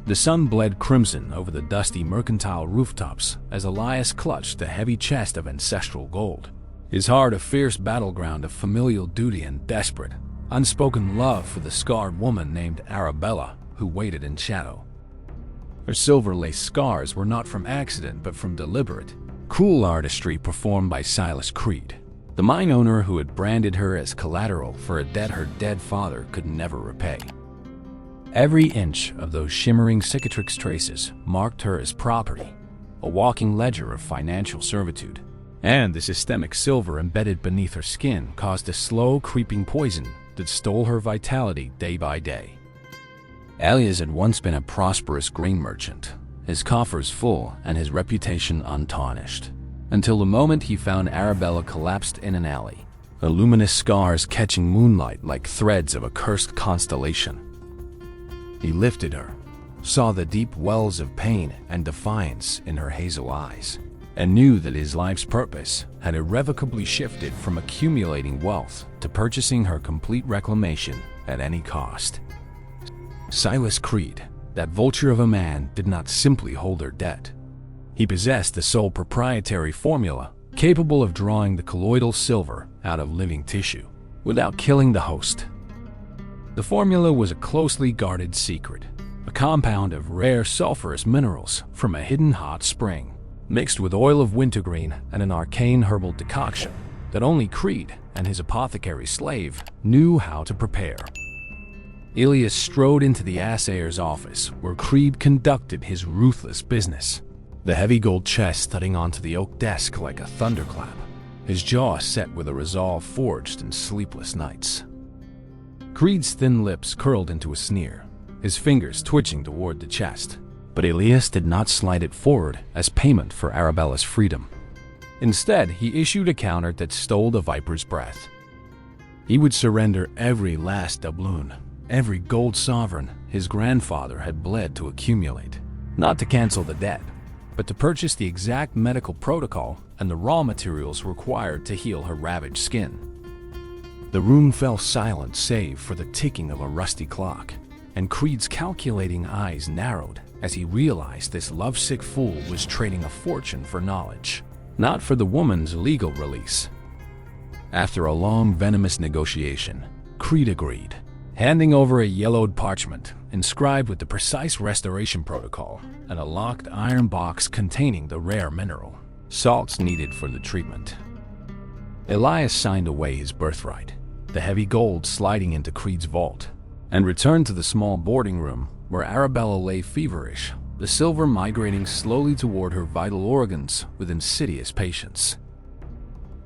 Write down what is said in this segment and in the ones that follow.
The sun bled crimson over the dusty mercantile rooftops as Elias clutched the heavy chest of ancestral gold, his heart a fierce battleground of familial duty and desperate, unspoken love for the scarred woman named Arabella who waited in shadow. Her silver-laced scars were not from accident but from deliberate, cruel artistry performed by Silas Creed, the mine owner who had branded her as collateral for a debt her dead father could never repay. Every inch of those shimmering cicatrix traces marked her as property, a walking ledger of financial servitude, and the systemic silver embedded beneath her skin caused a slow, creeping poison that stole her vitality day by day. Elias had once been a prosperous grain merchant, his coffers full and his reputation untarnished, until the moment he found Arabella collapsed in an alley, her luminous scars catching moonlight like threads of a cursed constellation. He lifted her, saw the deep wells of pain and defiance in her hazel eyes, and knew that his life's purpose had irrevocably shifted from accumulating wealth to purchasing her complete reclamation at any cost. Silas Creed, that vulture of a man, did not simply hold her debt. He possessed the sole proprietary formula capable of drawing the colloidal silver out of living tissue without killing the host. The formula was a closely guarded secret, a compound of rare sulfurous minerals from a hidden hot spring, mixed with oil of wintergreen and an arcane herbal decoction that only Creed and his apothecary slave knew how to prepare. Elias strode into the assayer's office where Creed conducted his ruthless business, the heavy gold chest thudding onto the oak desk like a thunderclap, his jaw set with a resolve forged in sleepless nights. Creed's thin lips curled into a sneer, his fingers twitching toward the chest, but Elias did not slide it forward as payment for Arabella's freedom. Instead, he issued a counter that stole the viper's breath. He would surrender every last doubloon, every gold sovereign his grandfather had bled to accumulate, not to cancel the debt, but to purchase the exact medical protocol and the raw materials required to heal her ravaged skin. The room fell silent save for the ticking of a rusty clock, and Creed's calculating eyes narrowed as he realized this lovesick fool was trading a fortune for knowledge, not for the woman's legal release. After a long, venomous negotiation, Creed agreed, handing over a yellowed parchment inscribed with the precise restoration protocol and a locked iron box containing the rare mineral salts needed for the treatment. Elias signed away his birthright, the heavy gold sliding into Creed's vault, and returned to the small boarding room where Arabella lay feverish, the silver migrating slowly toward her vital organs with insidious patience.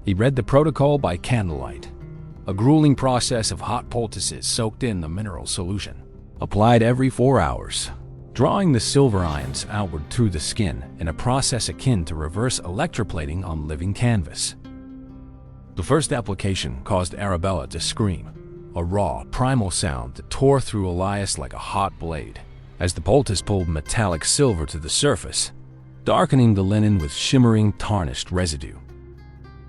He read the protocol by candlelight, a grueling process of hot poultices soaked in the mineral solution, applied every 4 hours, drawing the silver ions outward through the skin in a process akin to reverse electroplating on living canvas. The first application caused Arabella to scream, a raw, primal sound that tore through Elias like a hot blade, as the poultice pulled metallic silver to the surface, darkening the linen with shimmering, tarnished residue.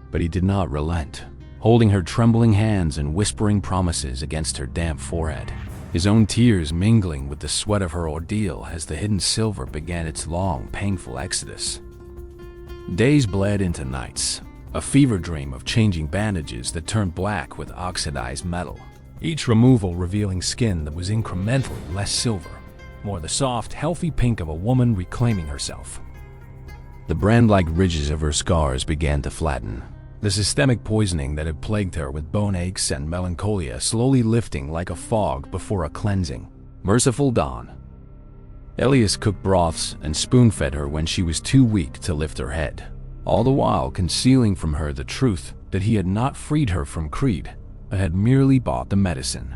But he did not relent, holding her trembling hands and whispering promises against her damp forehead, his own tears mingling with the sweat of her ordeal as the hidden silver began its long, painful exodus. Days bled into nights, a fever dream of changing bandages that turned black with oxidized metal, each removal revealing skin that was incrementally less silver, more the soft, healthy pink of a woman reclaiming herself. The brand-like ridges of her scars began to flatten, the systemic poisoning that had plagued her with bone aches and melancholia slowly lifting like a fog before a cleansing, merciful dawn. Elias cooked broths and spoon-fed her when she was too weak to lift her head, all the while concealing from her the truth that he had not freed her from Creed, but had merely bought the medicine.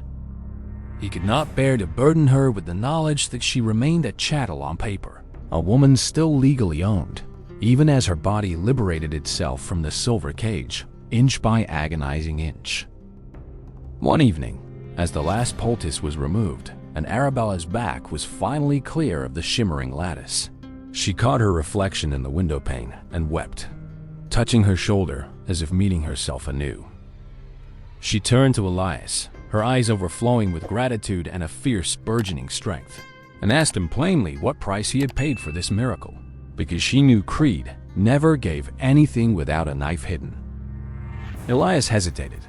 He could not bear to burden her with the knowledge that she remained a chattel on paper, a woman still legally owned, even as her body liberated itself from the silver cage, inch by agonizing inch. One evening, as the last poultice was removed and Arabella's back was finally clear of the shimmering lattice, she caught her reflection in the windowpane and wept, touching her shoulder as if meeting herself anew. She turned to Elias, her eyes overflowing with gratitude and a fierce, burgeoning strength, and asked him plainly what price he had paid for this miracle, because she knew Creed never gave anything without a knife hidden. Elias hesitated,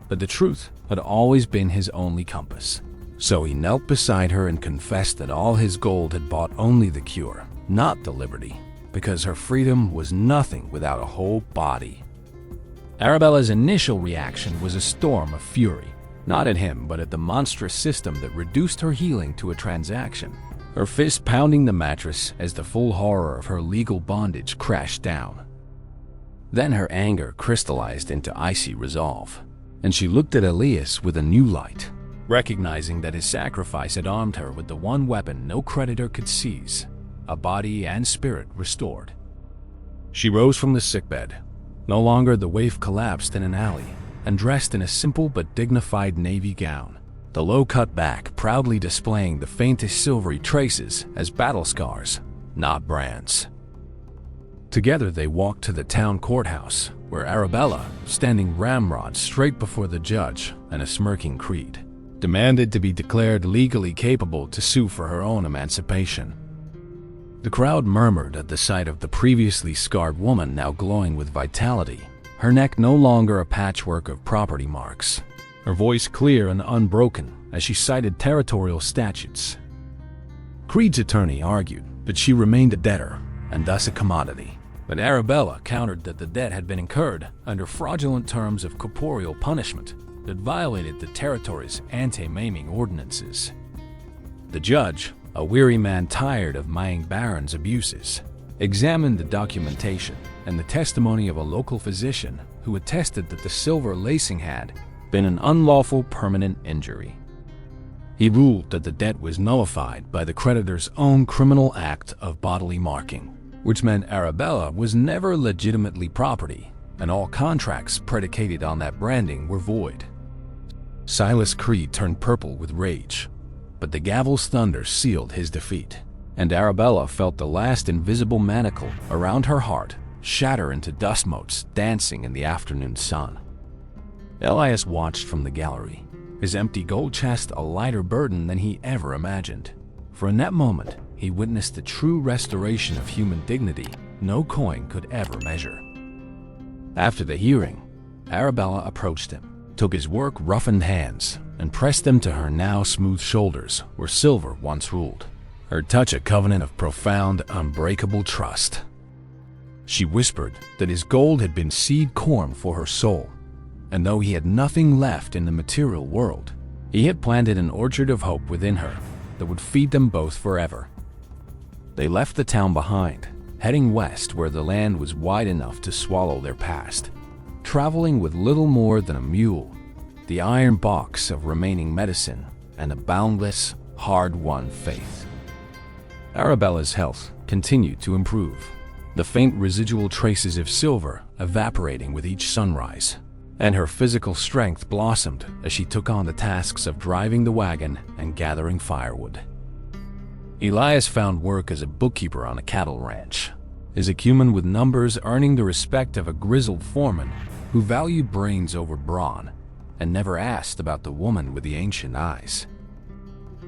but the truth had always been his only compass. So he knelt beside her and confessed that all his gold had bought only the cure, not the liberty, because her freedom was nothing without a whole body. Arabella's initial reaction was a storm of fury, not at him but at the monstrous system that reduced her healing to a transaction, her fist pounding the mattress as the full horror of her legal bondage crashed down. Then her anger crystallized into icy resolve, and she looked at Elias with a new light, recognizing that his sacrifice had armed her with the one weapon no creditor could seize, a body and spirit restored. She rose from the sickbed. No longer the waif collapsed in an alley, and dressed in a simple but dignified navy gown, the low-cut back proudly displaying the faintest silvery traces as battle scars, not brands. Together they walked to the town courthouse, where Arabella, standing ramrod straight before the judge and a smirking Creed, demanded to be declared legally capable to sue for her own emancipation. The crowd murmured at the sight of the previously scarred woman now glowing with vitality, her neck no longer a patchwork of property marks, her voice clear and unbroken as she cited territorial statutes. Creed's attorney argued that she remained a debtor and thus a commodity, but Arabella countered that the debt had been incurred under fraudulent terms of corporeal punishment that violated the territory's anti-maiming ordinances. The judge, a weary man tired of Maing Baron's abuses, examined the documentation and the testimony of a local physician who attested that the silver lacing had been an unlawful permanent injury. He ruled that the debt was nullified by the creditor's own criminal act of bodily marking, which meant Arabella was never legitimately property, and all contracts predicated on that branding were void. Silas Creed turned purple with rage, but the gavel's thunder sealed his defeat, and Arabella felt the last invisible manacle around her heart shatter into dust motes dancing in the afternoon sun. Elias watched from the gallery, his empty gold chest a lighter burden than he ever imagined, for in that moment he witnessed the true restoration of human dignity no coin could ever measure. After the hearing, Arabella approached him, took his work-roughened hands, and pressed them to her now smooth shoulders where silver once ruled, her touch a covenant of profound, unbreakable trust. She whispered that his gold had been seed corn for her soul, and though he had nothing left in the material world, he had planted an orchard of hope within her that would feed them both forever. They left the town behind, heading west where the land was wide enough to swallow their past, traveling with little more than a mule, the iron box of remaining medicine, and a boundless, hard-won faith. Arabella's health continued to improve, the faint residual traces of silver evaporating with each sunrise, and her physical strength blossomed as she took on the tasks of driving the wagon and gathering firewood. Elias found work as a bookkeeper on a cattle ranch, his acumen with numbers earning the respect of a grizzled foreman who valued brains over brawn and never asked about the woman with the ancient eyes.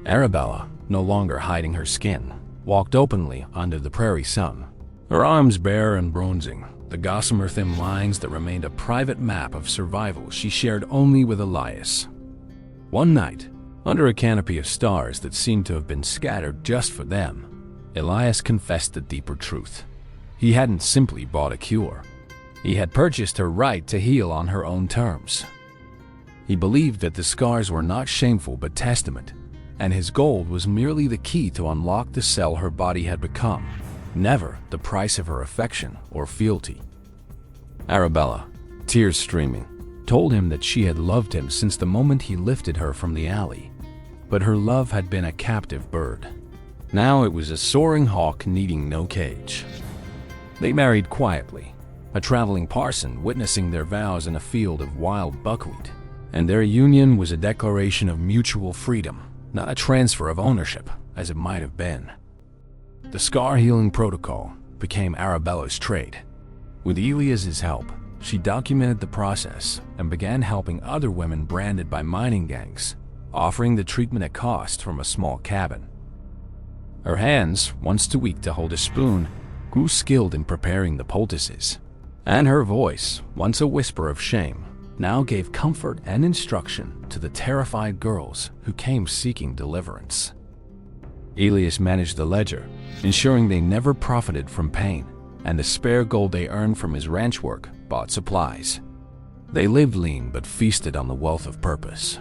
Arabella, no longer hiding her skin, walked openly under the prairie sun, her arms bare and bronzing, the gossamer thin lines that remained a private map of survival she shared only with Elias. One night, under a canopy of stars that seemed to have been scattered just for them, Elias confessed the deeper truth. He hadn't simply bought a cure. He had purchased her right to heal on her own terms. He believed that the scars were not shameful but testament, and his gold was merely the key to unlock the cell her body had become, never the price of her affection or fealty. Arabella, tears streaming, told him that she had loved him since the moment he lifted her from the alley, but her love had been a captive bird. Now it was a soaring hawk needing no cage. They married quietly, a traveling parson witnessing their vows in a field of wild buckwheat, and their union was a declaration of mutual freedom, not a transfer of ownership, as it might have been. The scar healing protocol became Arabella's trade. With Elias's help, she documented the process and began helping other women branded by mining gangs, offering the treatment at cost from a small cabin. Her hands, once too weak to hold a spoon, grew skilled in preparing the poultices, and her voice, once a whisper of shame, now gave comfort and instruction to the terrified girls who came seeking deliverance. Elias managed the ledger, ensuring they never profited from pain, and the spare gold they earned from his ranch work bought supplies. They lived lean but feasted on the wealth of purpose.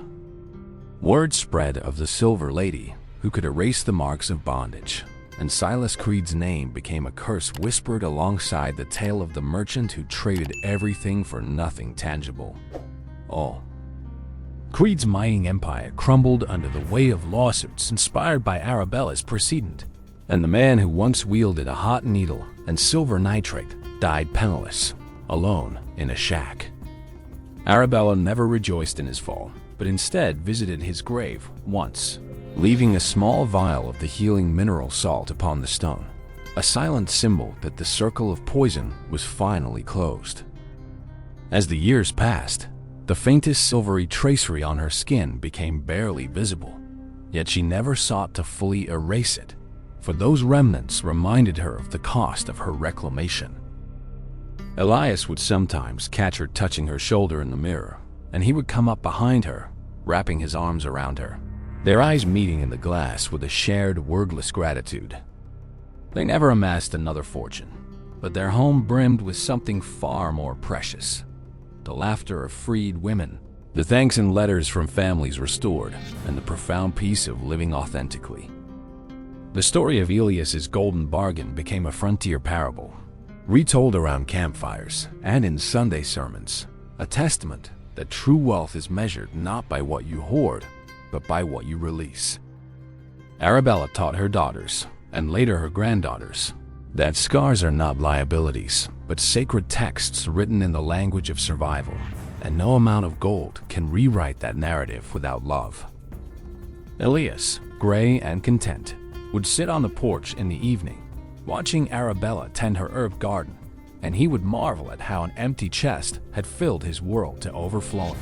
Word spread of the Silver Lady, who could erase the marks of bondage, and Silas Creed's name became a curse whispered alongside the tale of the merchant who traded everything for nothing tangible. Creed's mining empire crumbled under the weight of lawsuits inspired by Arabella's precedent, and the man who once wielded a hot needle and silver nitrate died penniless, alone in a shack. Arabella never rejoiced in his fall, but instead visited his grave once, leaving a small vial of the healing mineral salt upon the stone, a silent symbol that the circle of poison was finally closed. As the years passed, the faintest silvery tracery on her skin became barely visible, yet she never sought to fully erase it, for those remnants reminded her of the cost of her reclamation. Elias would sometimes catch her touching her shoulder in the mirror, and he would come up behind her, wrapping his arms around her, their eyes meeting in the glass with a shared wordless gratitude. They never amassed another fortune, but their home brimmed with something far more precious: the laughter of freed women, the thanks and letters from families restored, and the profound peace of living authentically. The story of Elias's golden bargain became a frontier parable, retold around campfires and in Sunday sermons, a testament that true wealth is measured not by what you hoard, but by what you release. Arabella taught her daughters, and later her granddaughters, that scars are not liabilities, but sacred texts written in the language of survival, and no amount of gold can rewrite that narrative without love. Elias, gray and content, would sit on the porch in the evening, watching Arabella tend her herb garden, and he would marvel at how an empty chest had filled his world to overflowing.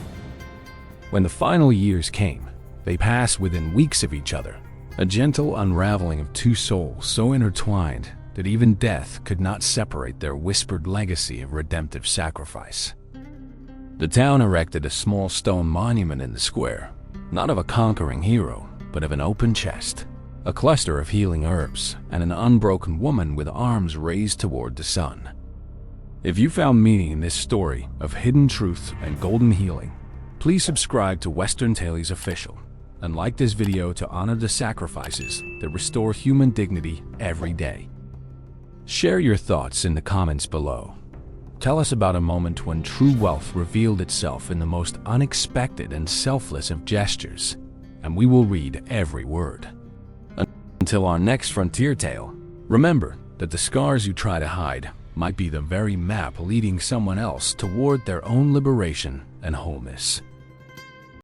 When the final years came, they passed within weeks of each other, a gentle unraveling of two souls so intertwined that even death could not separate their whispered legacy of redemptive sacrifice. The town erected a small stone monument in the square, not of a conquering hero, but of an open chest, a cluster of healing herbs, and an unbroken woman with arms raised toward the sun. If you found meaning in this story of hidden truth and golden healing, please subscribe to Western Tales Official and like this video to honor the sacrifices that restore human dignity every day. Share your thoughts in the comments below. Tell us about a moment when true wealth revealed itself in the most unexpected and selfless of gestures, and we will read every word. Until our next frontier tale, remember that the scars you try to hide might be the very map leading someone else toward their own liberation and wholeness.